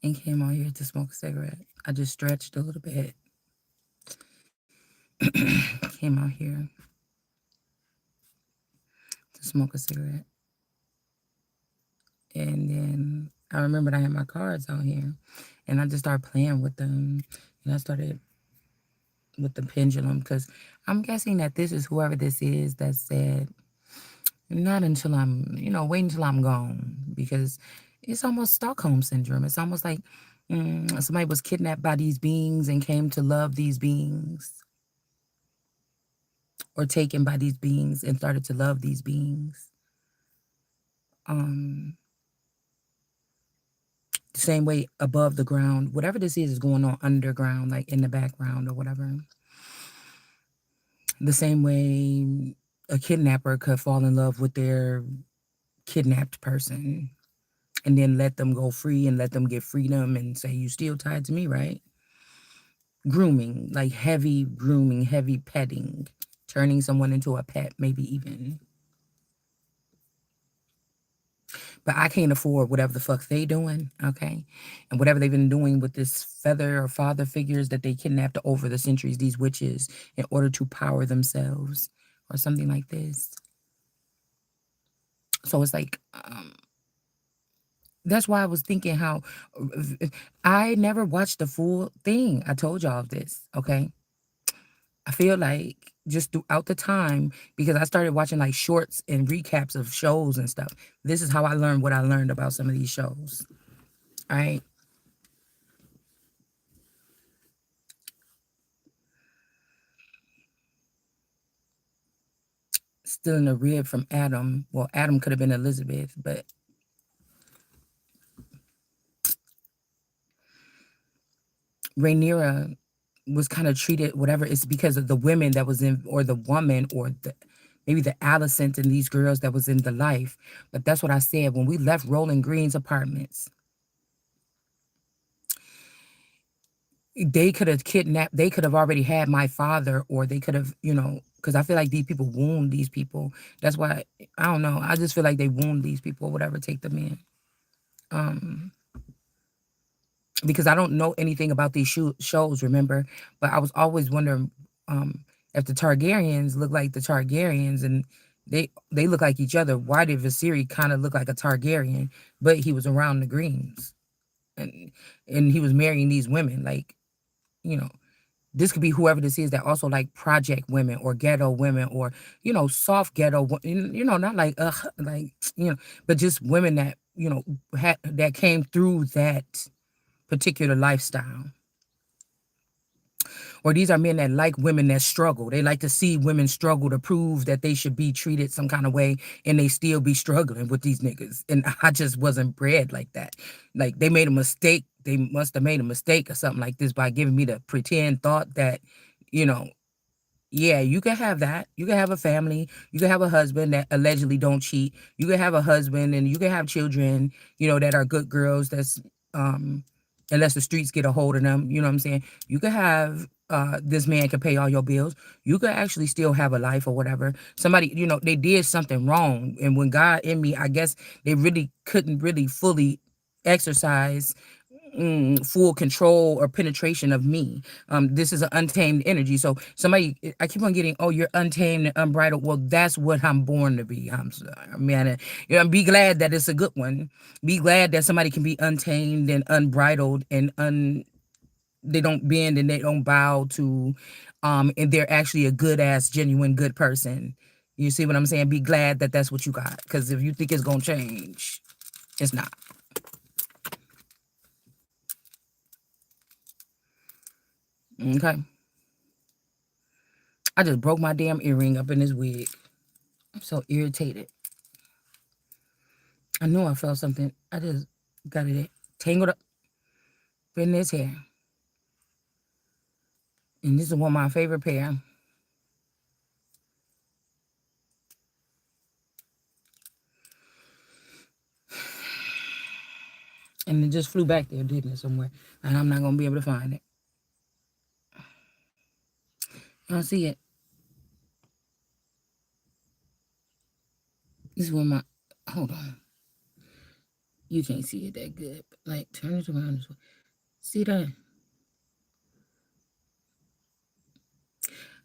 and came out here to smoke a cigarette. I just stretched a little bit. Came out here to smoke a cigarette. And then I remembered I had my cards out here. And I just started playing with them. And I started with the pendulum because I'm guessing that this is whoever this is that said, not until I'm, wait until I'm gone. Because it's almost Stockholm syndrome. It's almost like somebody was kidnapped by these beings and came to love these beings, or taken by these beings and started to love these beings. Um, the same way above the ground, whatever this is going on underground, like in the background or whatever. The same way a kidnapper could fall in love with their kidnapped person and then let them go free and let them get freedom and say, you still tied to me, right? Grooming, like heavy grooming, heavy petting, turning someone into a pet, maybe even. But I can't afford whatever the fuck they doing, okay? And whatever they've been doing with this feather or father figures that they kidnapped over the centuries, these witches, in order to power themselves or something like this. So it's like, that's why I was thinking how I never watched the full thing. I told y'all this, okay? I feel like just throughout the time, because I started watching like shorts and recaps of shows and stuff. This is how I learned what I learned about some of these shows. All right. Stealing a rib from Adam. Well, Adam could have been Elizabeth, but Rhaenyra was kind of treated whatever. It's because of the women that was in, or the woman, or the maybe the Alicent and these girls that was in the life. But that's what I said when we left Rolling Green's apartments. They could have kidnapped. They could have already had my father, or they could have, because I feel like these people wound these people. That's why I don't know. I just feel like they wound these people, or whatever, take them in. Um, because I don't know anything about these shows, remember? But I was always wondering if the Targaryens look like the Targaryens, and they look like each other. Why did Viserys kind of look like a Targaryen, but he was around the Greens, and he was marrying these women? Like, you know, this could be whoever this is that also like project women or ghetto women, or soft ghetto, not like like but just women that that came through that particular lifestyle. Or these are men that like women that struggle. They like to see women struggle to prove that they should be treated some kind of way, and they still be struggling with these niggas. And I just wasn't bred like that. Like, they made a mistake. They must have made a mistake or something like this by giving me the pretend thought that, you know, yeah, you can have that. You can have a family. You can have a husband that allegedly don't cheat. You can have a husband and you can have children, that are good girls. That's um unless the streets get a hold of them, you know what I'm saying? You could have this man can pay all your bills. You could actually still have a life or whatever. Somebody, they did something wrong. And when God in me, I guess they really couldn't really fully exercise full control or penetration of me. This is an untamed energy. So somebody, I keep on getting, oh, you're untamed and unbridled. Well, that's what I'm born to be. I'm sorry, man. Be glad that it's a good one. Be glad that somebody can be untamed and unbridled and they don't bend and they don't bow to, and they're actually a good ass, genuine good person. You see what I'm saying? Be glad that that's what you got. Because if you think it's gonna change, it's not. Okay. I just broke my damn earring up in this wig. I'm so irritated. I know I felt something. I just got it tangled up in this hair. And this is one of my favorite pair. And it just flew back there, didn't it, somewhere? And I'm not going to be able to find it. I don't see it. This is one of my... Hold on. You can't see it that good. But like, turn it around this way. See that?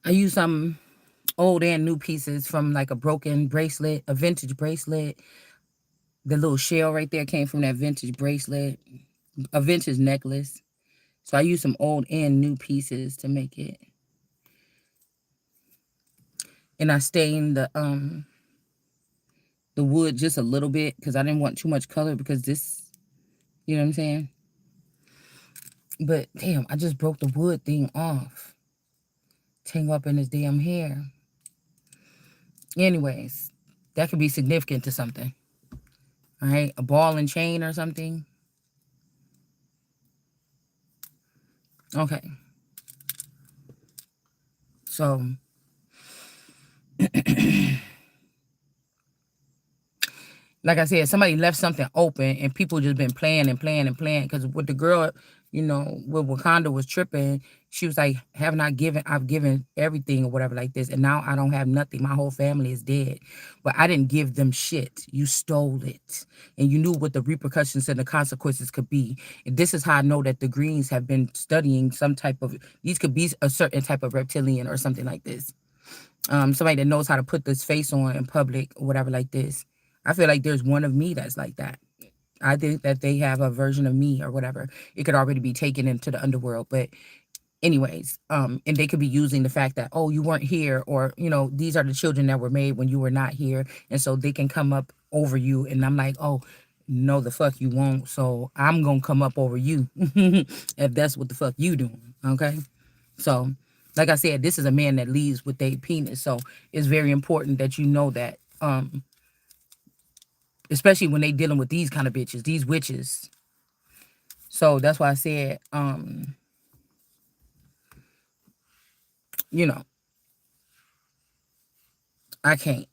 I use some old and new pieces from like a broken bracelet, a vintage bracelet. The little shell right there came from that vintage bracelet, a vintage necklace. So I use some old and new pieces to make it. And I stained the wood just a little bit because I didn't want too much color because this, you know what I'm saying? But damn, I just broke the wood thing off. Tangle up in his damn hair. Anyways, that could be significant to something. All right, a ball and chain or something. Okay, so like I said, somebody left something open and people just been playing and playing and playing. Because with the girl, you know, with Wakanda was tripping, she was like, "Haven't I given? I've given everything or whatever like this, and now I don't have nothing. My whole family is dead, but I didn't give them shit. You stole it, and you knew what the repercussions and the consequences could be. And this is how I know that the Greens have been studying some type of. These could be a certain type of reptilian or something like this. Somebody that knows how to put this face on in public or whatever like this. I feel like there's one of me that's like that. I think that they have a version of me or whatever. It could already be taken into the underworld. But anyways, and they could be using the fact that, oh, you weren't here, or, you know, these are the children that were made when you were not here. And so they can come up over you. And I'm like, oh, no, the fuck you won't. So I'm gonna come up over you if that's what the fuck you doing. Okay. So like I said, this is a man that leaves with a penis. So it's very important that you know that. Especially when they dealing with these kind of bitches, these witches. So that's why I said, you know, I can't.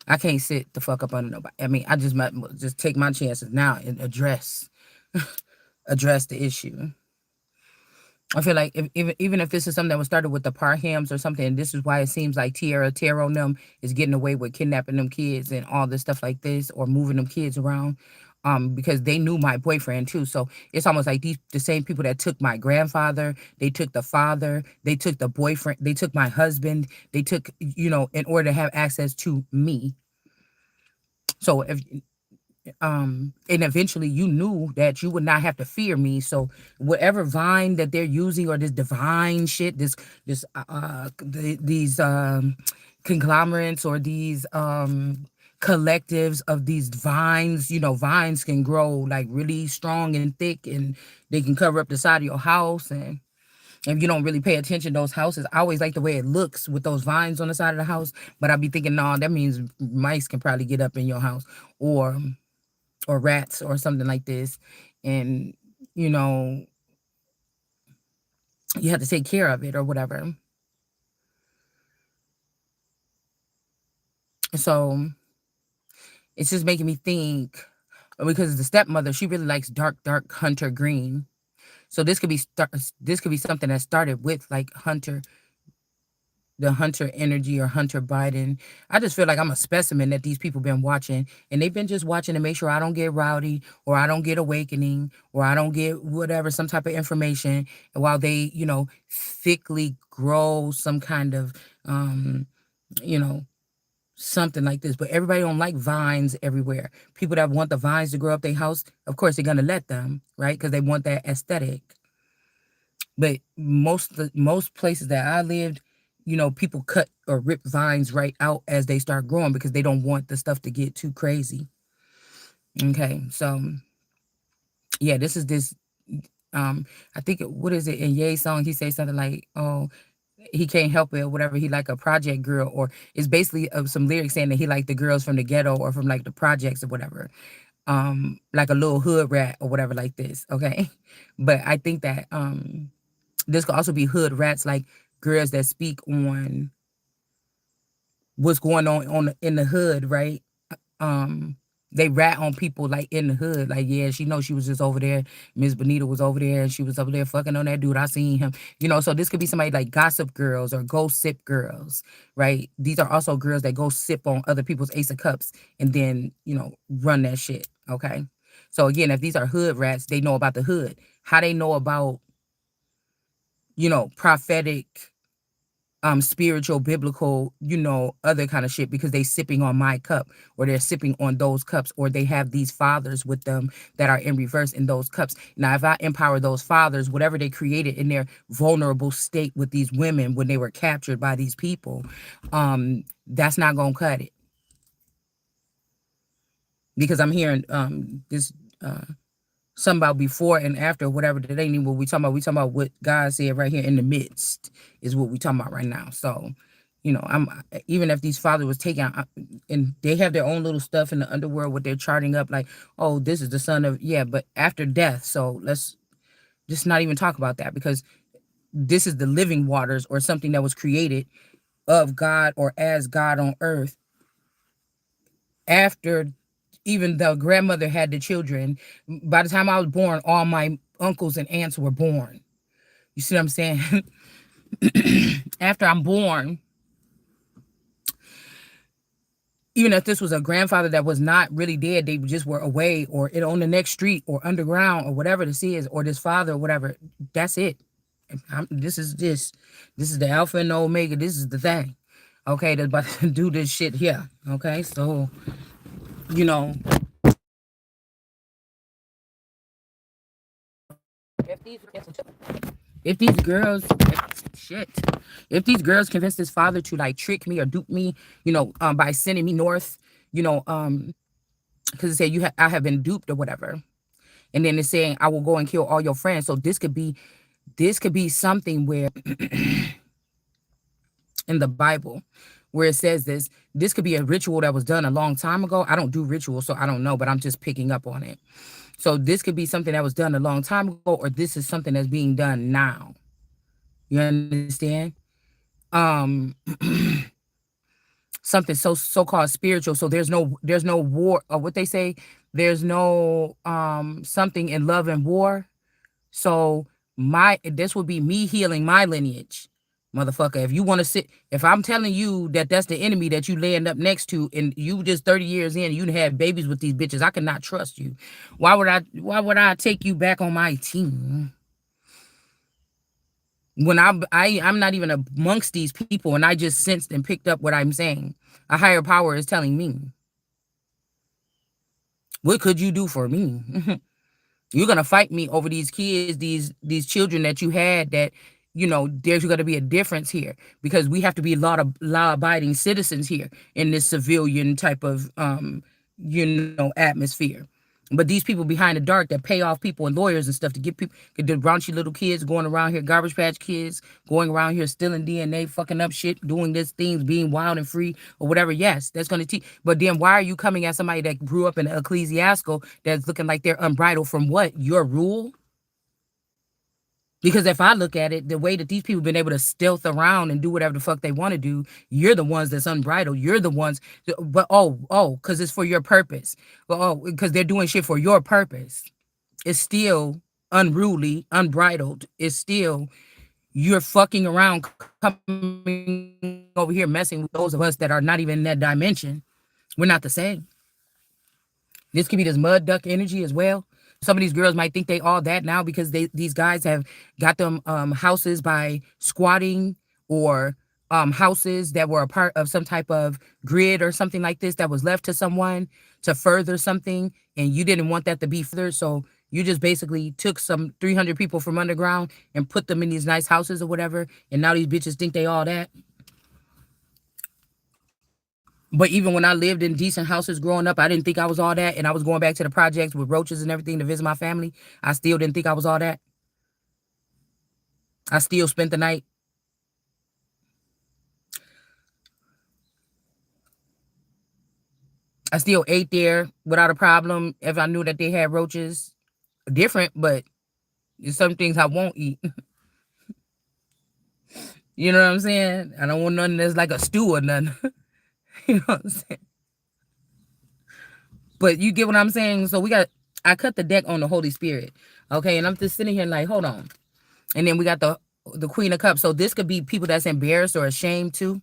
I can't sit the fuck up under nobody. I mean, I just might just take my chances now and address the issue. I feel like if, even if this is something that was started with the Parhams or something, this is why it seems like Tierra Tarot and them is getting away with kidnapping them kids and all this stuff like this, or moving them kids around, because they knew my boyfriend too. So it's almost like the same people that took my grandfather, they took the father, they took the boyfriend, they took my husband, they took, you know, in order to have access to me. So if and eventually you knew that you would not have to fear me. So whatever vine that they're using, or this divine shit, these conglomerates, or these collectives of these vines, you know, vines can grow like really strong and thick, and they can cover up the side of your house. And if you don't really pay attention, those houses, I always like the way it looks with those vines on the side of the house, but I'll be thinking, no, that means mice can probably get up in your house, or rats or something like this. And, you know, you have to take care of it or whatever. So it's just making me think, because the stepmother, she really likes dark hunter green. So this could be something that started with like hunter, the hunter energy, or Hunter Biden. I just feel like I'm a specimen that these people been watching, and they've been just watching to make sure I don't get rowdy, or I don't get awakening, or I don't get whatever, some type of information, while they, you know, thickly grow some kind of, you know, something like this. But everybody don't like vines everywhere. People that want the vines to grow up their house, of course they're gonna let them, right? Because they want that aesthetic. But most places that I lived, you know, people cut or rip vines right out as they start growing, because they don't want the stuff to get too crazy. Okay, so yeah, this is this. I think what is it in Ye's song? He says something like, "Oh, he can't help it," or whatever. He like a project girl, or it's basically some lyrics saying that he like the girls from the ghetto or from like the projects or whatever. Like a little hood rat or whatever like this. Okay, but I think that this could also be hood rats, like girls that speak on what's going on in the hood, right? Um, they rat on people like in the hood, like, yeah, she knows she was just over there. Miss Bonita was over there, and she was over there fucking on that dude. I seen him, you know. So this could be somebody like gossip girls or go sip girls, right? These are also girls that go sip on other people's ace of cups and then, you know, run that shit. Okay. So again, if these are hood rats, they know about the hood. How they know about, prophetic, spiritual, biblical, other kind of shit, because they sipping on my cup, or they're sipping on those cups, or they have these fathers with them that are in reverse in those cups. Now, if I empower those fathers, whatever they created in their vulnerable state with these women when they were captured by these people, that's not gonna cut it. Because I'm hearing this something about before and after, whatever. That ain't even what we talking about. We talking about what God said right here in the midst is what we talking about right now. So, I'm even if these fathers was taken out, and they have their own little stuff in the underworld, what they're charting up, like, oh, this is the son of, yeah, but after death. So let's just not even talk about that, because this is the living waters, or something that was created of God or as God on earth after even the grandmother had the children. By the time I was born, all my uncles and aunts were born. You see what I'm saying? After I'm born, even if this was a grandfather that was not really dead, they just were away, or on the next street, or underground, or whatever this is, or this father, or whatever. That's it. This is the Alpha and the Omega. This is the thing. Okay, that's about to do this shit here. Okay, so you know, if these if these girls shit if these girls convince this father to like trick me or dupe me, by sending me north, because it said I have been duped or whatever, and then it's saying I will go and kill all your friends. So this could be something where in the Bible, where it says this could be a ritual that was done a long time ago. I don't do rituals, so I don't know, but I'm just picking up on it. So this could be something that was done a long time ago, or this is something that's being done now. You understand? um Something so-called spiritual. So there's no war, or what they say, there's no something in love and war. So my this would be me healing my lineage, motherfucker. If you want to sit, if I'm telling you that that's the enemy that you laying up next to, and you just 30 years in, you have babies with these bitches, I cannot trust you. Why would I take you back on my team when I'm not even amongst these people, and I just sensed and picked up what I'm saying? A higher power is telling me, what could you do for me? You're gonna fight me over these kids, these children that you had. That there's gonna be a difference here, because we have to be law abiding citizens here in this civilian type of atmosphere. But these people behind the dark that pay off people and lawyers and stuff to get people, get the raunchy little kids going around here, garbage patch kids going around here stealing DNA, fucking up shit, doing this things, being wild and free or whatever. Yes, that's gonna teach. But then why are you coming at somebody that grew up in ecclesiastical that's looking like they're unbridled from what? Your rule? Because if I look at it, the way that these people been able to stealth around and do whatever the fuck they want to do, you're the ones that's unbridled. You're the ones, but because it's for your purpose. Well, because they're doing shit for your purpose. It's still unruly, unbridled. It's still you're fucking around, coming over here messing with those of us that are not even in that dimension. We're not the same. This could be this mud duck energy as well. Some of these girls might think they all that now because these guys have got them houses by squatting, or houses that were a part of some type of grid or something like this that was left to someone to further something, and you didn't want that to be further. So you just basically took some 300 people from underground and put them in these nice houses or whatever, and now these bitches think they all that. But even when I lived in decent houses growing up, I didn't think I was all that. And I was going back to the projects with roaches and everything to visit my family. I still didn't think I was all that. I still spent the night. I still ate there without a problem if I knew that they had roaches. Different, but there's some things I won't eat. You know what I'm saying? I don't want nothing that's like a stew or nothing. You know what I'm saying? But you get what I'm saying? So I cut the deck on the Holy Spirit. Okay, and I'm just sitting here like, hold on. And then we got the Queen of Cups. So this could be people that's embarrassed or ashamed too.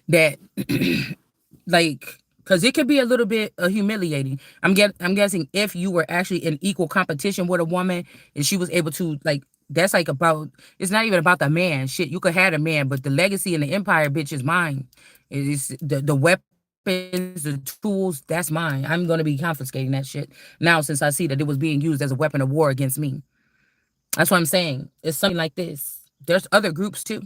That like because it could be a little bit humiliating. I'm guessing if you were actually in equal competition with a woman and she was able to like that's like about it's not even about the man. Shit, you could have a man, but the legacy and the empire, bitch, is mine. It's the weapons, the tools, that's mine. I'm gonna be confiscating that shit now since I see that it was being used as a weapon of war against me. That's what I'm saying. It's something like this. There's other groups too.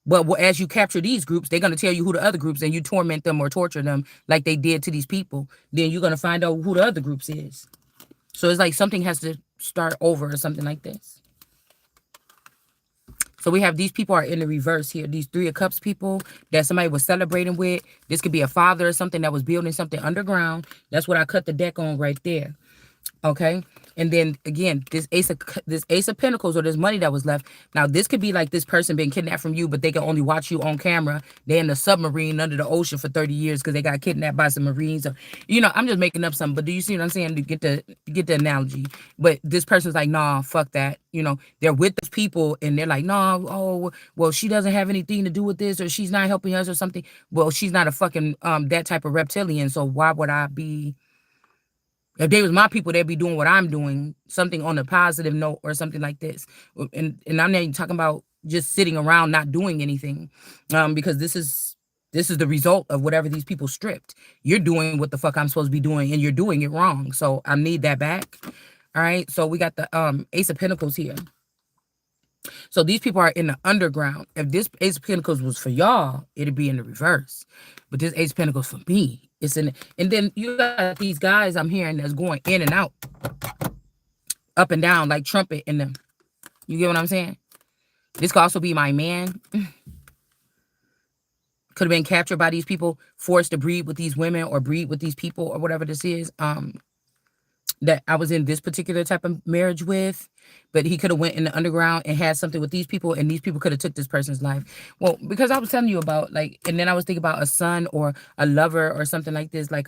But as you capture these groups, they're going to tell you who the other groups and you torment them or torture them like they did to these people. Then you're going to find out who the other groups is. So it's like something has to start over or something like this. So we have these people are in the reverse here. These Three of Cups people that somebody was celebrating with. This could be a father or something that was building something underground. That's what I cut the deck on right there. Okay. And then again, this Ace of Pentacles or this money that was left. Now this could be like this person being kidnapped from you, but they can only watch you on camera. They're in the submarine under the ocean for 30 years because they got kidnapped by some Marines. Or, I'm just making up something. But do you see what I'm saying? To get the analogy. But this person's like, nah, fuck that. They're with those people and they're like, nah, oh, well, she doesn't have anything to do with this, or she's not helping us or something. Well, she's not a fucking that type of reptilian. So why would I be? If they was my people, they'd be doing what I'm doing, something on a positive note or something like this. And I'm not even talking about just sitting around not doing anything, because this is the result of whatever these people stripped. You're doing what the fuck I'm supposed to be doing, and you're doing it wrong. So I need that back. All right. So we got the Ace of Pentacles here. So these people are in the underground. If this Ace of Pentacles was for y'all, it'd be in the reverse. But this Ace of Pentacles for me, it's in. And then you got these guys I'm hearing that's going in and out, up and down like trumpet in them. You get what I'm saying? This could also be my man. Could have been captured by these people, forced to breed with these women or breed with these people or whatever this is. That I was in this particular type of marriage with, but he could have went in the underground and had something with these people, and these people could have took this person's life. Well, because I was telling you about and then I was thinking about a son or a lover or something like this, like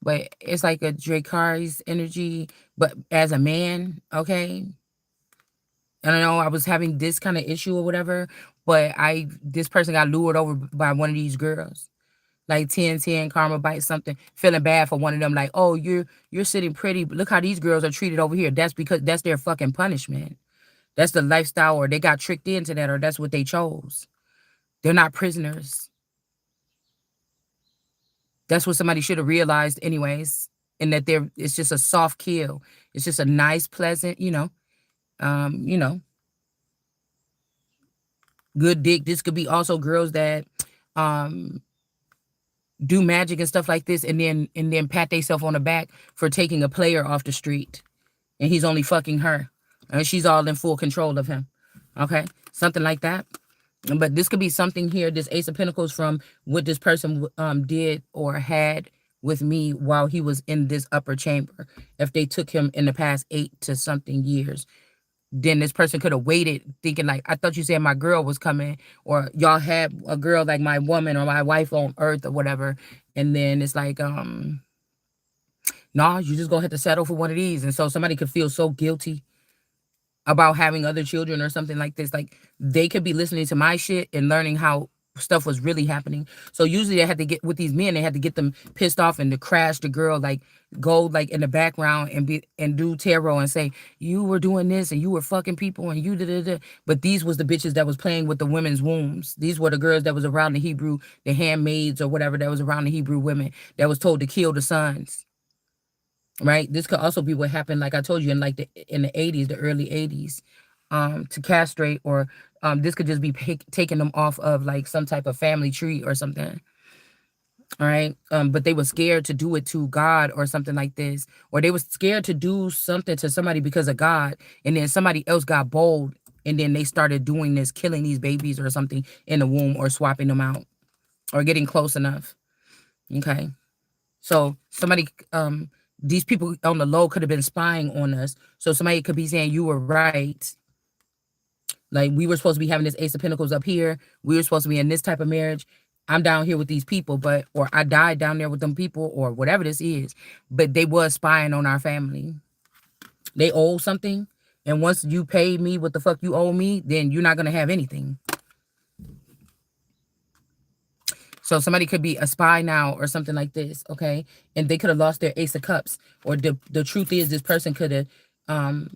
but it's like a Dracarys energy, but as a man, okay. And I know I was having this kind of issue or whatever, but this person got lured over by one of these girls like 10-10 karma bite something, feeling bad for one of them, like, oh, you're sitting pretty, but look how these girls are treated over here. That's because that's their fucking punishment. That's the lifestyle, or they got tricked into that, or that's what they chose. They're not prisoners. That's what somebody should have realized anyways. And that it's just a soft kill. It's just a nice, pleasant, um, you know, good dick. This could be also girls that um do magic and stuff like this, and then pat themselves on the back for taking a player off the street, and he's only fucking her, and she's all in full control of him. Okay, something like that. But this could be something here. This Ace of Pentacles from what this person did or had with me while he was in this upper chamber. If they took him in the past 8 to something years, then this person could have waited thinking like, I thought you said my girl was coming, or y'all had a girl like my woman or my wife on earth or whatever. And then it's like, nah, you just gonna have to settle for one of these. And so somebody could feel so guilty about having other children or something like this. Like they could be listening to my shit and learning how stuff was really happening. So usually they had to get with these men, they had to get them pissed off and to crash the girl, like go like in the background and do tarot and say, you were doing this and you were fucking people and you did. But these was the bitches that was playing with the women's wombs. These were the girls that was around the handmaids or whatever that was around the Hebrew women that was told to kill the sons. Right. This could also be what happened, like I told you, in like in the 80s, the early 80s, to castrate, or this could just be taking them off of like some type of family tree or something. All right. But they were scared to do it to God or something like this, or they were scared to do something to somebody because of God, and then somebody else got bold, and then they started doing this, killing these babies or something in the womb, or swapping them out, or getting close enough. Okay. So somebody, these people on the low could have been spying on us. So somebody could be saying you were right. Like we were supposed to be having this Ace of Pentacles up here. We were supposed to be in this type of marriage. I'm down here with these people, or I died down there with them people, or whatever this is. But they was spying on our family. They owe something. And once you pay me what the fuck you owe me, then you're not going to have anything. So somebody could be a spy now or something like this, okay? And they could have lost their Ace of Cups. Or the truth is this person could have um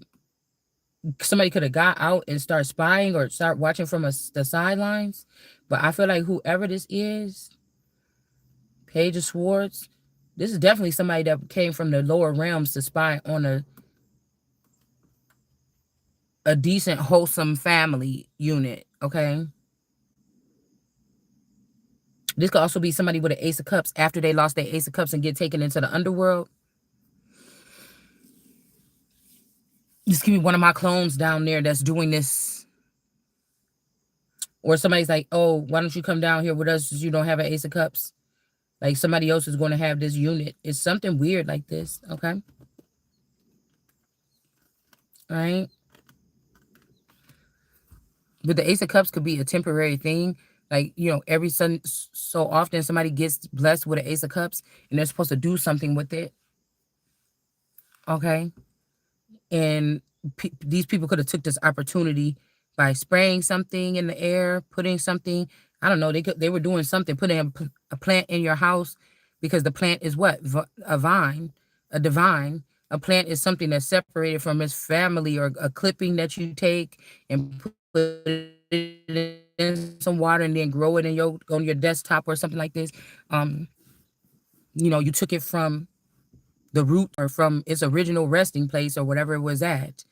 somebody could have got out and start spying or start watching from the sidelines. But I feel like whoever this is, Paige of Swords, this is definitely somebody that came from the lower realms to spy on a decent, wholesome family unit, okay? This could also be somebody with an Ace of Cups after they lost their Ace of Cups and get taken into the underworld. This could be one of my clones down there that's doing this. Or somebody's like, oh, why don't you come down here with us since you don't have an Ace of Cups? Like somebody else is going to have this unit. It's something weird like this, okay? All right? But the Ace of Cups could be a temporary thing. Like, you know, every so often somebody gets blessed with an Ace of Cups and they're supposed to do something with it, okay? And these people could have took this opportunity by spraying something in the air, putting something, I don't know, they were doing something, putting a plant in your house, because the plant is what? A vine, a divine. A plant is something that's separated from its family, or a clipping that you take and put it in some water and then grow it in on your desktop or something like this. Um, you know, you took it from the root or from its original resting place or whatever it was at.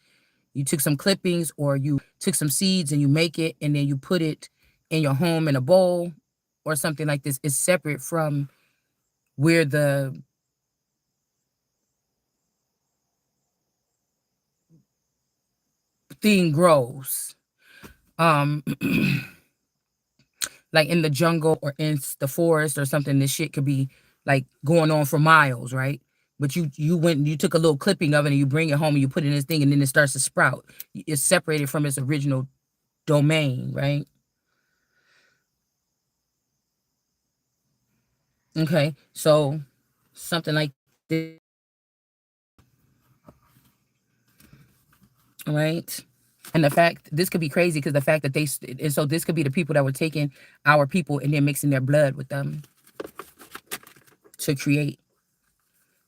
You took some clippings or you took some seeds and you make it and then you put it in your home in a bowl or something like this. It's separate from where the thing grows. Um like in the jungle or in the forest or something, this shit could be like going on for miles, right? But you went and you took a little clipping of it and you bring it home and you put it in this thing and then it starts to sprout. It's separated from its original domain, right? Okay, so something like this, right? And the fact this could be crazy because the fact that and so this could be the people that were taking our people and then mixing their blood with them to create.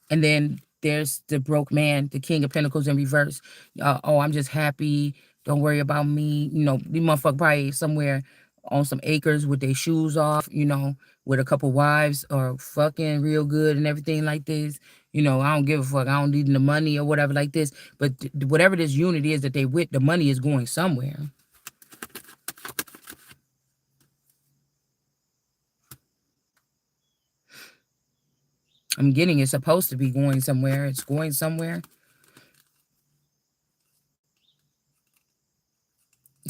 And then there's the broke man, the King of Pentacles in reverse. Oh, I'm just happy. Don't worry about me. You know, the motherfucker probably somewhere on some acres with their shoes off, you know, with a couple wives or fucking real good and everything like this. You know, I don't give a fuck. I don't need the money or whatever like this. But whatever this unit is that they with, the money is going somewhere. I'm getting it's supposed to be going somewhere. It's going somewhere.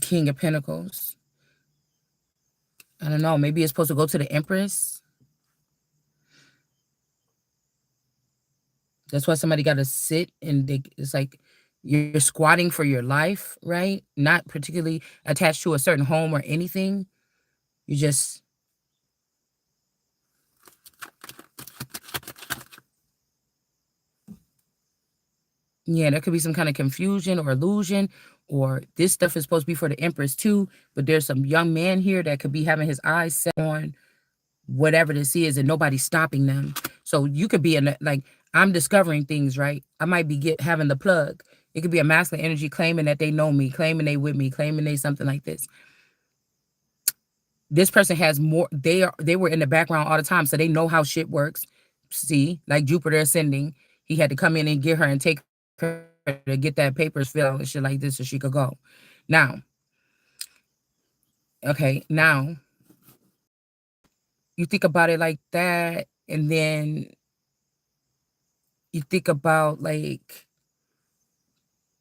King of Pentacles. I don't know. Maybe it's supposed to go to the Empress. That's why somebody got to sit and it's like you're squatting for your life, right? Not particularly attached to a certain home or anything. You just, yeah, there could be some kind of confusion or illusion, or this stuff is supposed to be for the Empress too. But there's some young man here that could be having his eyes set on whatever this is and nobody's stopping them. So you could be in like, I'm discovering things, right? I might be having the plug. It could be a masculine energy claiming that they know me, claiming they with me, claiming they something like this. This person has more, they were in the background all the time, so they know how shit works. See, like Jupiter ascending, he had to come in and get her and take her to get that papers filled and shit like this so she could go. Now, okay, now you think about it like that, and then you think about like,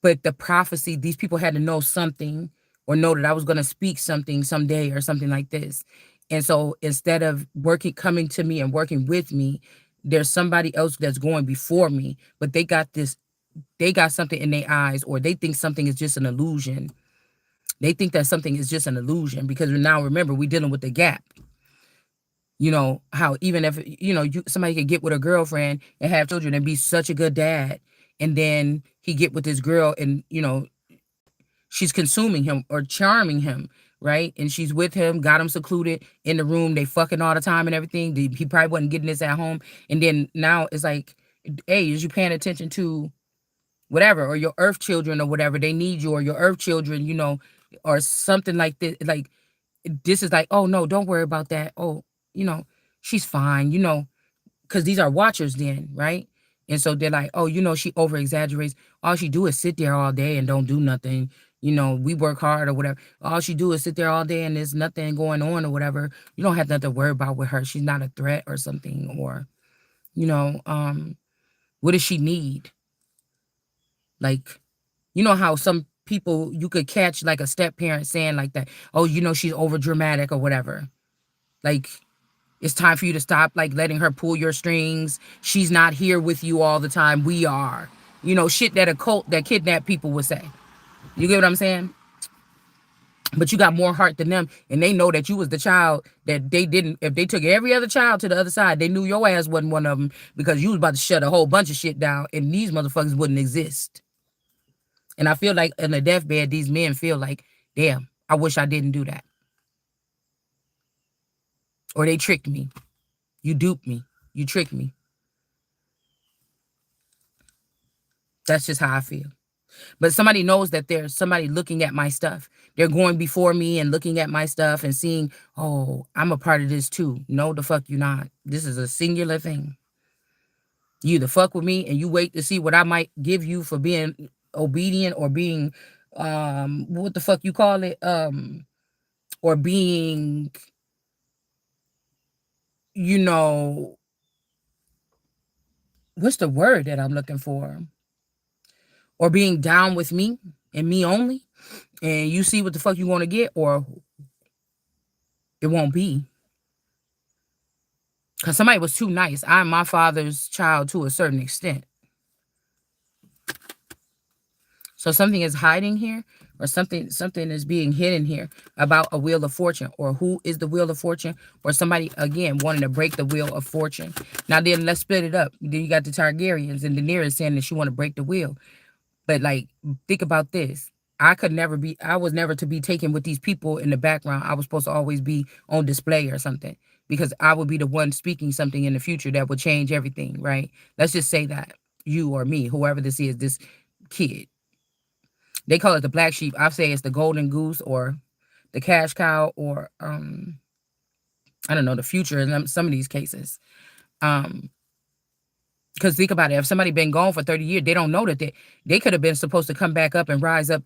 but the prophecy, these people had to know something or know that I was going to speak something someday or something like this. And so instead of coming to me and working with me, there's somebody else that's going before me, but they got something in their eyes, or they think something is just an illusion. They think that something is just an illusion because now remember, we're dealing with the gap. You know, how even if, you know, somebody could get with a girlfriend and have children and be such a good dad. And then he get with this girl and, you know, she's consuming him or charming him, right? And she's with him, got him secluded in the room. They fucking all the time and everything. He probably wasn't getting this at home. And then now it's like, hey, is you paying attention to whatever, or your earth children or whatever? They need you, or your earth children, or something like this. Like, this is like, oh no, don't worry about that. Oh, you know, she's fine, because these are watchers then, right? And so they're like, oh, she over exaggerates. All she do is sit there all day and don't do nothing. We work hard or whatever. All she do is sit there all day and there's nothing going on or whatever. You don't have nothing to worry about with her. She's not a threat or something. Or, what does she need? Like, how some people you could catch like a step parent saying like that, oh, she's over dramatic or whatever. Like, it's time for you to stop like letting her pull your strings. She's not here with you all the time. We are. Shit that a cult that kidnapped people would say. You get what I'm saying? But you got more heart than them, and they know that you was the child that they didn't. If they took every other child to the other side, they knew your ass wasn't one of them, because you was about to shut a whole bunch of shit down, and these motherfuckers wouldn't exist. And I feel like in the deathbed, these men feel like, damn, I wish I didn't do that. Or they tricked me. You duped me. You tricked me. That's just how I feel. But somebody knows that there's somebody looking at my stuff. They're going before me and looking at my stuff and seeing, oh, I'm a part of this too. No, the fuck you not. This is a singular thing. You either fuck with me and you wait to see what I might give you for being obedient, or being, what the fuck you call it? Or being, you know, what's the word that I'm looking for? Or being down with me and me only. And you see what the fuck you want to get, or it won't be. Because somebody was too nice. I'm my father's child to a certain extent. So something is hiding here, or something is being hidden here about a wheel of fortune, or who is the wheel of fortune, or somebody, again, wanting to break the wheel of fortune. Now then, let's split it up. Then you got the Targaryens, and Daenerys saying that she want to break the wheel. But like, think about this. I was never to be taken with these people in the background. I was supposed to always be on display or something, because I would be the one speaking something in the future that would change everything, right? Let's just say that you or me, whoever this is, this kid, they call it the black sheep. I say it's the golden goose, or the cash cow, or I don't know, the future in some of these cases. Because think about it, if somebody been gone for 30 years, they don't know that they could have been supposed to come back up and rise up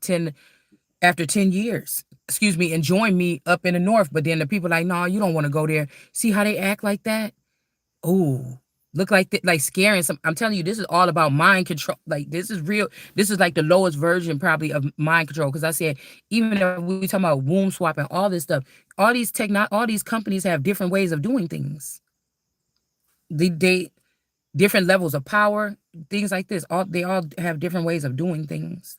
after 10 years, excuse me, and join me up in the north. But then the people like, no, you don't want to go there. See how they act like that? Oh, look like like scaring some. I'm telling you, this is all about mind control. Like, this is real. This is like the lowest version probably of mind control. Because I said, even if we talking about womb swapping, all this stuff, all these companies have different ways of doing things. They different levels of power, things like this. They all have different ways of doing things.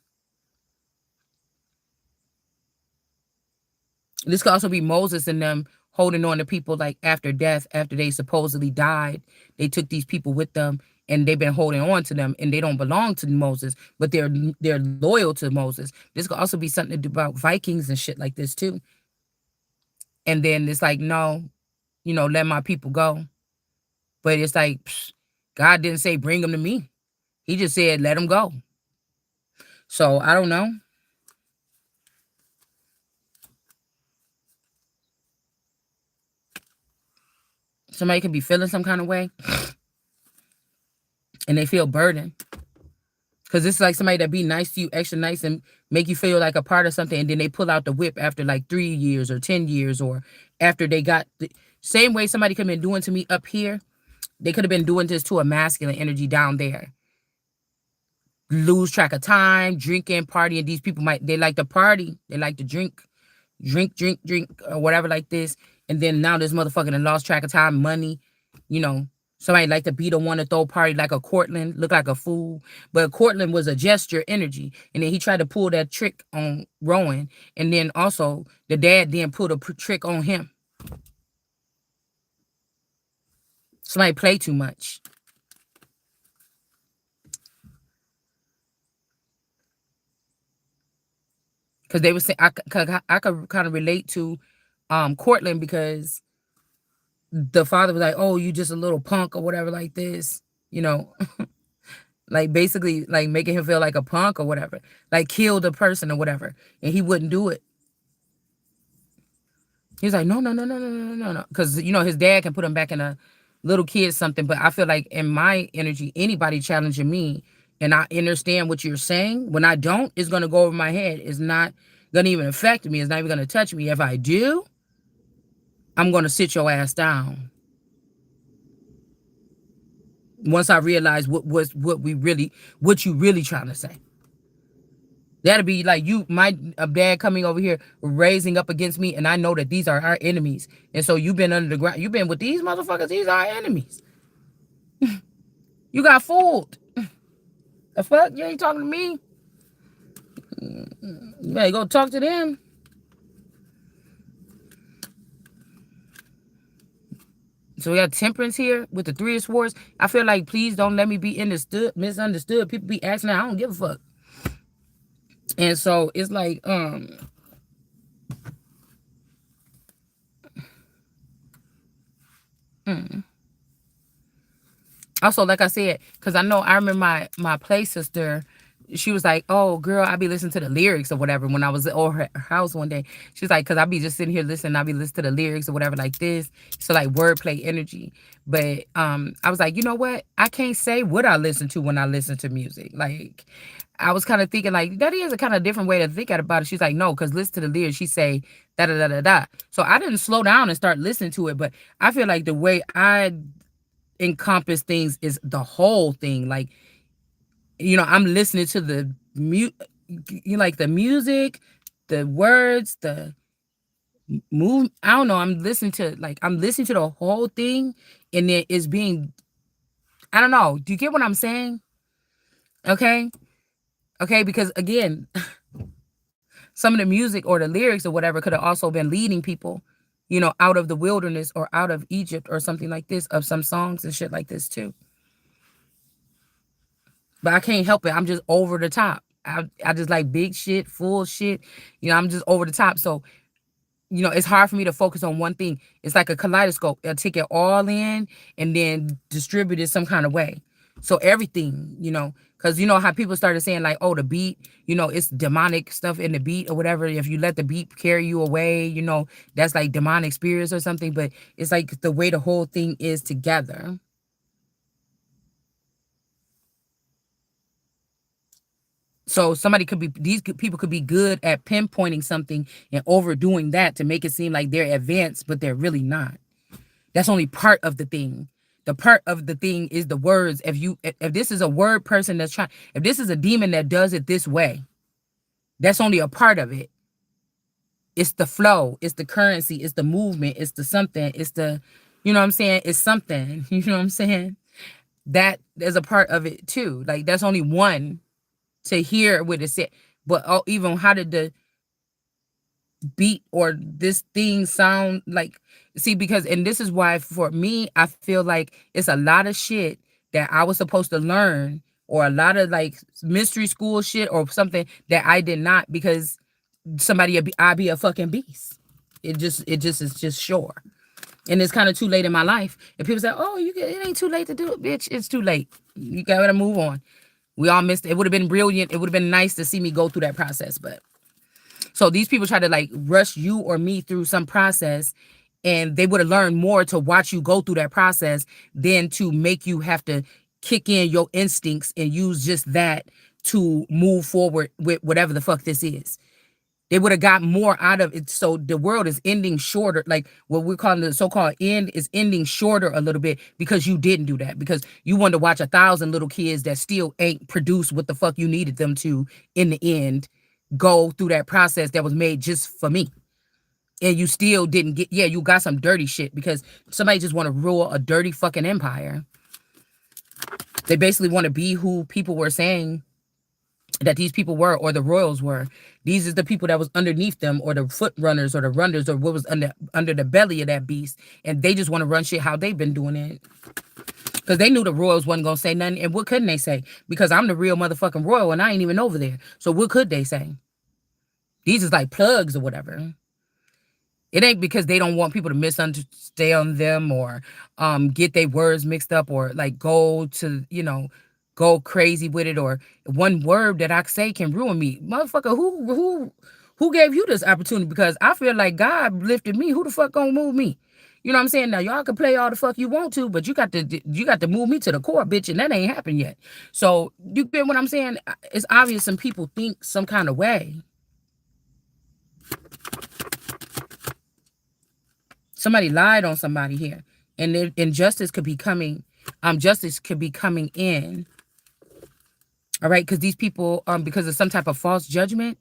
This could also be Moses and them holding on to people, like after death, after they supposedly died. They took these people with them, and they've been holding on to them, and they don't belong to Moses, but they're loyal to Moses. This could also be something to do about Vikings and shit like this too. And then it's like, no, let my people go. But it's like, God didn't say bring them to me. He just said let them go. So I don't know. Somebody could be feeling some kind of way, and they feel burdened. Because it's like somebody that be nice to you, extra nice, and make you feel like a part of something, and then they pull out the whip after like 3 years or 10 years, or after they got the same way somebody could have been doing to me up here. They could have been doing this to a masculine energy down there. Lose track of time, drinking, partying. These people they like to party. They like to drink, or whatever like this. And then now this motherfucker done lost track of time, money, you know. Somebody like to be the one to throw a party, like a Cortland, look like a fool. But Cortland was a gesture energy. And then he tried to pull that trick on Rowan. And then also the dad then pulled a trick on him. Somebody play too much. because they were saying I could kind of relate to Cortland, because the father was like, "Oh, you just a little punk or whatever like this," you know, like basically like making him feel like a punk or whatever, like killed a person or whatever, and he wouldn't do it. He's like, no, no, no, no, no, no, no, no, because his dad can put him back in a little kid something. But I feel like in my energy, anybody challenging me, and I understand what you're saying. When I don't, it's gonna go over my head. It's not gonna even affect me. It's not even gonna touch me. If I do, I'm gonna sit your ass down. Once I realize what you really trying to say. That'll be like my dad coming over here, raising up against me, and I know that these are our enemies. And so you've been under the ground. You've been with these motherfuckers. These are our enemies. You got fooled. The fuck? You ain't talking to me. You better go talk to them. So we got Temperance here with the Three of Swords. I feel like, please don't let me be misunderstood. People be asking, I don't give a fuck. And so it's like, also, like I said, because I remember my play sister, she was like, "Oh, girl, I be listening to the lyrics or whatever." When I was at her house one day, she was like, "Cause I be just sitting here listening, I be listening to the lyrics or whatever like this." So like wordplay energy. But I was like, you know what? I can't say what I listen to when I listen to music. Like, I was kind of thinking like that is a kind of different way to think about it. She's like, no, because listen to the lyrics. She say da da da da da. So I didn't slow down and start listening to it, but I feel like the way I encompass things is the whole thing. Like, I'm listening to the like the music, the words, the move. I don't know. I'm listening to the whole thing, and then it's being. I don't know. Do you get what I'm saying? Okay, okay. Because again, some of the music or the lyrics or whatever could have also been leading people, out of the wilderness or out of Egypt or something like this, of some songs and shit like this too. But I can't help it. I'm just over the top. I just like big shit, full shit. I'm just over the top. So, it's hard for me to focus on one thing. It's like a kaleidoscope. I'll take it all in and then distribute it some kind of way. So everything, because you know how people started saying like, oh, the beat, it's demonic stuff in the beat or whatever. If you let the beat carry you away, that's like demonic spirits or something. But it's like the way the whole thing is together. So these people could be good at pinpointing something and overdoing that to make it seem like they're advanced, but they're really not. That's only part of the thing. The part of the thing is the words. If this is a word person that's trying, if this is a demon that does it this way, that's only a part of it. It's the flow, it's the currency, it's the movement, it's the something, it's the, you know what I'm saying? It's something, you know what I'm saying? That is a part of it too. Like that's only one to hear what it said. But even how did the beat or this thing sound like? See, because and this is why for me, I feel like it's a lot of shit that I was supposed to learn, or a lot of like mystery school shit or something that I did not, because I be a fucking beast. It just is just sure. And it's kind of too late in my life. And people say, "Oh, it ain't too late to do it, bitch. It's too late. You gotta move on." We all missed it. It would have been brilliant. It would have been nice to see me go through that process. But so these people try to like rush you or me through some process, and they would have learned more to watch you go through that process than to make you have to kick in your instincts and use just that to move forward with whatever the fuck this is. They would have got more out of it. So the world is ending shorter. Like what we're calling the so-called end is ending shorter a little bit because you didn't do that. Because you wanted to watch 1,000 little kids that still ain't produced what the fuck you needed them to in the end go through that process that was made just for me. And you still didn't get, yeah, you got some dirty shit because somebody just want to rule a dirty fucking empire. They basically want to be who people were saying that these people were, or the royals were. These is the people that was underneath them, or the foot runners, or the runners, or what was under the belly of that beast. And they just want to run shit how they've been doing it. Because they knew the royals wasn't going to say nothing. And what couldn't they say? Because I'm the real motherfucking royal and I ain't even over there. So what could they say? These is like plugs or whatever. It ain't because they don't want people to misunderstand them or get their words mixed up or like go to, go crazy with it, or one word that I say can ruin me. Motherfucker, who gave you this opportunity? Because I feel like God lifted me. Who the fuck gonna move me? You know what I'm saying? Now y'all can play all the fuck you want to, but you got to move me to the core, bitch, and that ain't happened yet. So you get what I'm saying? It's obvious some people think some kind of way. Somebody lied on somebody here, and injustice could be coming. Justice could be coming in. All right, because these people, because of some type of false judgment,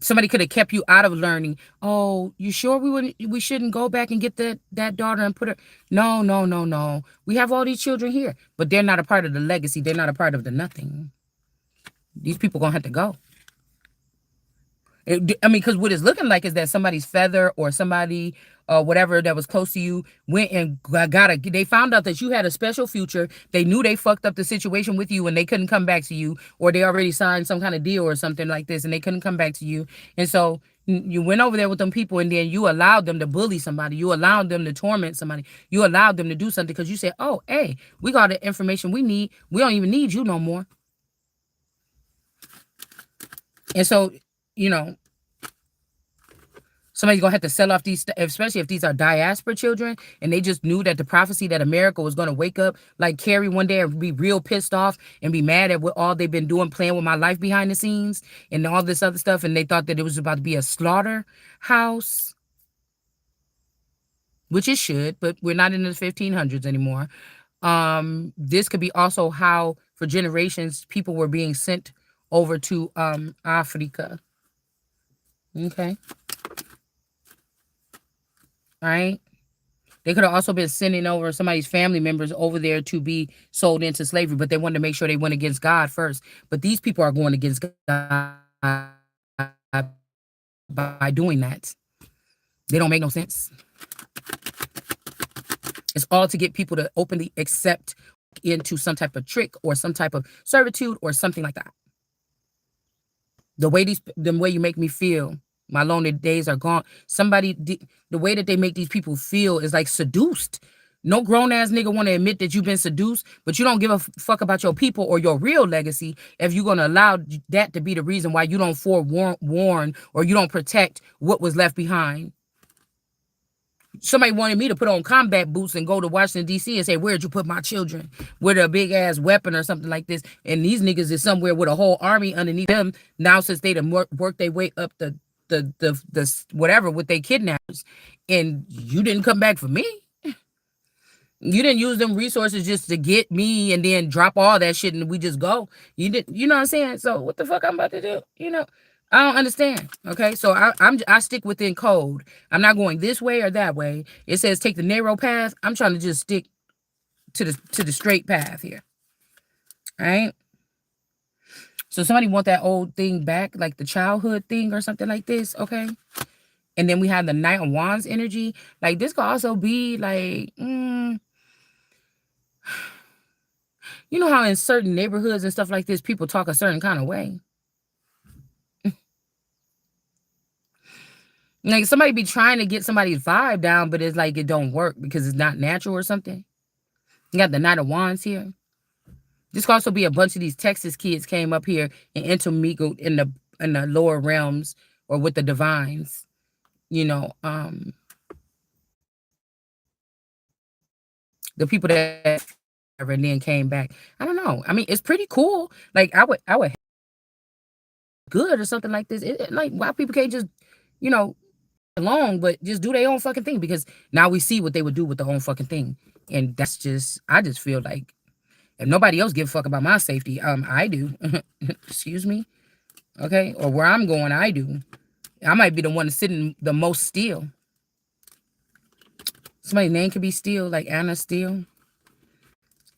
somebody could have kept you out of learning. Oh, you sure we shouldn't go back and get that daughter and put her? No, no, no, no. We have all these children here, but they're not a part of the legacy. They're not a part of the nothing. These people gonna have to go. I mean, because what it's looking like is that somebody's feather or somebody, whatever that was close to you went and they found out that you had a special future. They knew they fucked up the situation with you and they couldn't come back to you, or they already signed some kind of deal or something like this and they couldn't come back to you. And so you went over there with them people and then you allowed them to bully somebody. You allowed them to torment somebody. You allowed them to do something because you said, oh, hey, we got the information we need. We don't even need you no more. And so, you know, somebody's gonna have to sell off these, especially if these are diaspora children, and they just knew that the prophecy that America was gonna wake up like Carrie one day and be real pissed off and be mad at what all they've been doing, playing with my life behind the scenes and all this other stuff, and they thought that it was about to be a slaughterhouse, which it should, but we're not in the 1500s anymore. This could be also how, for generations, people were being sent over to Africa. Okay, all right. They could have also been sending over somebody's family members over there to be sold into slavery, but they wanted to make sure they went against God first. But these people are going against God by doing that. They don't make no sense. It's all to get people to openly accept into some type of trick or some type of servitude or something like that. The way you make me feel, my lonely days are gone. The way that they make these people feel is like seduced. No grown ass nigga want to admit that you've been seduced, but you don't give a fuck about your people or your real legacy if you're gonna allow that to be the reason why you don't forewarn or you don't protect what was left behind. Somebody wanted me to put on combat boots and go to Washington, D.C. and say, where'd you put my children? With a big ass weapon or something like this. And these niggas is somewhere with a whole army underneath them now, since they done worked their way up the whatever with their kidnappers. And you didn't come back for me. You didn't use them resources just to get me and then drop all that shit and we just go. You know what I'm saying? So what the fuck I'm about to do? I don't understand. Okay, so I stick within code. I'm not going this way or that way. It says take the narrow path. I'm trying to just stick to the straight path here. All right. So somebody want that old thing back, like the childhood thing or something like this. Okay. And then we have the Knight of Wands energy. Like this could also be like, you know how in certain neighborhoods and stuff like this, people talk a certain kind of way. Like somebody be trying to get somebody's vibe down, but it's like it don't work because it's not natural or something. You got the Knight of Wands here. This could also be a bunch of these Texas kids came up here and intermingled in the lower realms or with the divines. The people that and then came back. I don't know. I mean, it's pretty cool. Like I would good or something like this. Like why people can't just, you know, along, but just do their own fucking thing, because now we see what they would do with their own fucking thing. And I just feel like if nobody else give a fuck about my safety, I do. Excuse me. Okay. Or where I'm going, I do. I might be the one sitting the most still. Somebody's name could be Steele, like Anna Steele.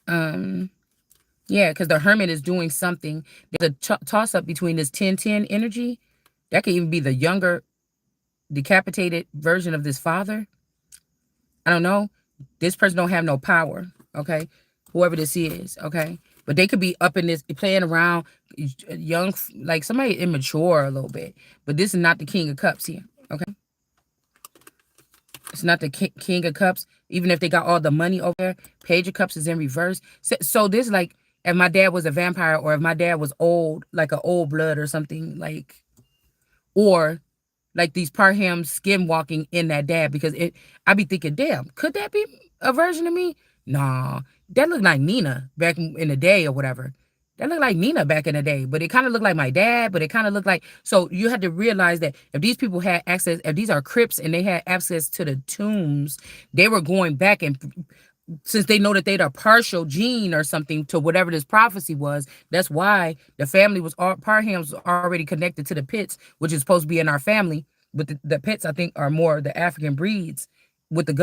Yeah, because the Hermit is doing something. There's a toss up between this 10-10 energy. That could even be the younger, decapitated version of this father. I don't know. This person don't have no power. Okay, whoever this is. Okay, but they could be up in this playing around, young, like somebody immature a little bit. But this is not the King of Cups here. Okay, it's not the King of Cups. Even if they got all the money over there, Page of Cups is in reverse. So this like if my dad was a vampire, or if my dad was old, like an old blood or something, like, or like these Parham skin walking in that dad, because I be thinking, damn, could that be a version of me? Nah, that looked like Nina back in the day or whatever. That looked like Nina back in the day, but it kind of looked like my dad, but it kind of looked like, so you had to realize that if these people had access, if these are Crips and they had access to the tombs, they were going back, and since they know that they're a partial gene or something to whatever this prophecy was, that's why the family was Parham's already connected to the Pits, which is supposed to be in our family. But the Pits, I think, are more the African breeds. With the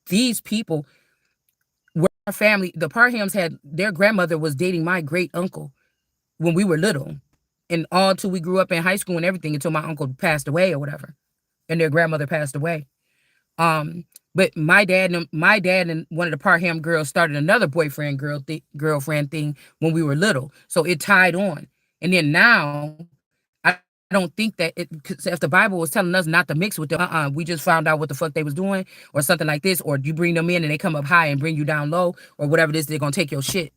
these people were our family. The Parhams had their grandmother was dating my great uncle when we were little, and all till we grew up in high school and everything, until my uncle passed away or whatever, and their grandmother passed away. Um, but my dad and one of the Parham girls started another girlfriend thing when we were little, so it tied on. And then now, I don't think that it, 'cause if the Bible was telling us not to mix with them, we just found out what the fuck they was doing, or something like this, or you bring them in and they come up high and bring you down low, or whatever it is, they're gonna take your shit.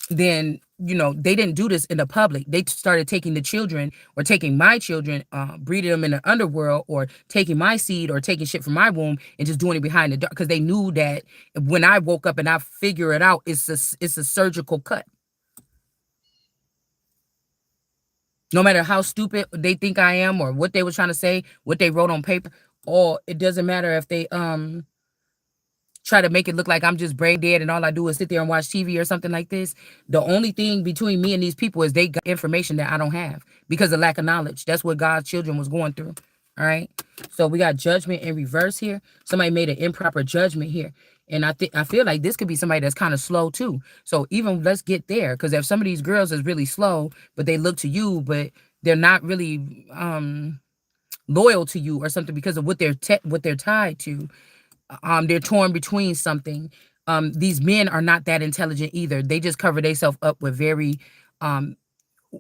Then they didn't do this in the public. They started taking the children, or taking my children, breeding them in the underworld, or taking my seed, or taking shit from my womb and just doing it behind the dark, because they knew that when I woke up and I figure it out, it's a surgical cut. No matter how stupid they think I am, or what they were trying to say, what they wrote on paper, or it doesn't matter if they try to make it look like I'm just brain dead and all I do is sit there and watch TV or something like this. The only thing between me and these people is they got information that I don't have because of lack of knowledge. That's what God's children was going through. All right. So we got judgment in reverse here. Somebody made an improper judgment here. And I feel like this could be somebody that's kind of slow too. So even let's get there. Because if some of these girls is really slow, but they look to you, but they're not really loyal to you or something because of what they're tied to, they're torn between something. These men are not that intelligent either. They just cover themselves up with very um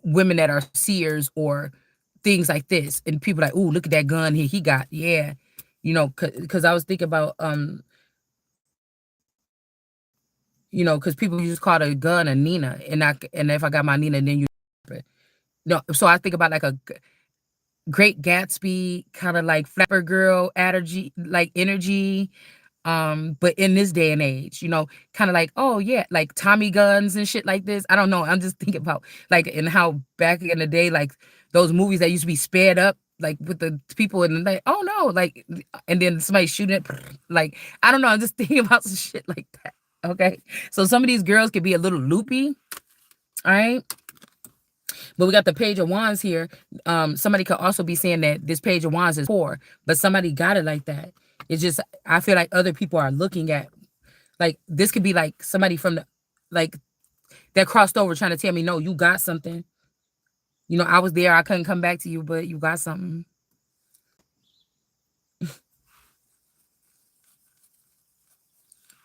women that are seers or things like this, and people like, "Ooh, look at that gun he got." Yeah, because I was thinking about because people just call a gun a Nina, and if I got my Nina, then you. No, so I think about like a Great Gatsby, kind of like Flapper Girl energy, but in this day and age, kind of like, oh yeah, like Tommy guns and shit like this. I don't know. I'm just thinking about like in how back in the day, like those movies that used to be sped up, like with the people in the night. Oh no, like, and then somebody shooting it, like, I don't know. I'm just thinking about some shit like that. Okay, so some of these girls could be a little loopy. All right. But we got the Page of Wands here. Somebody could also be saying that this Page of Wands is poor, but somebody got it like that. It's just, I feel like other people are looking at, like, this could be like somebody from the, like, that crossed over trying to tell me, no, you got something. I was there, I couldn't come back to you, but you got something.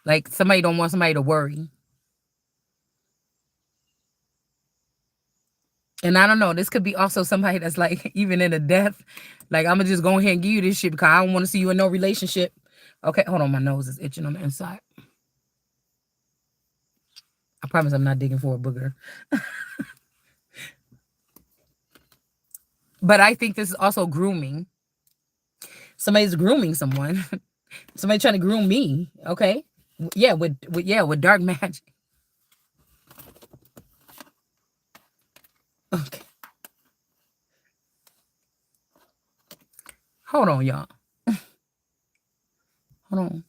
Like, somebody don't want somebody to worry. And I don't know, this could be also somebody that's like, even in a death, like, I'm gonna just go ahead and give you this shit because I don't want to see you in no relationship. Okay, hold on, my nose is itching on the inside. I promise I'm not digging for a booger. But I think this is also grooming. Somebody's grooming someone. Somebody trying to groom me. Okay. Yeah, with dark magic. Okay. Hold on, y'all. Hold on.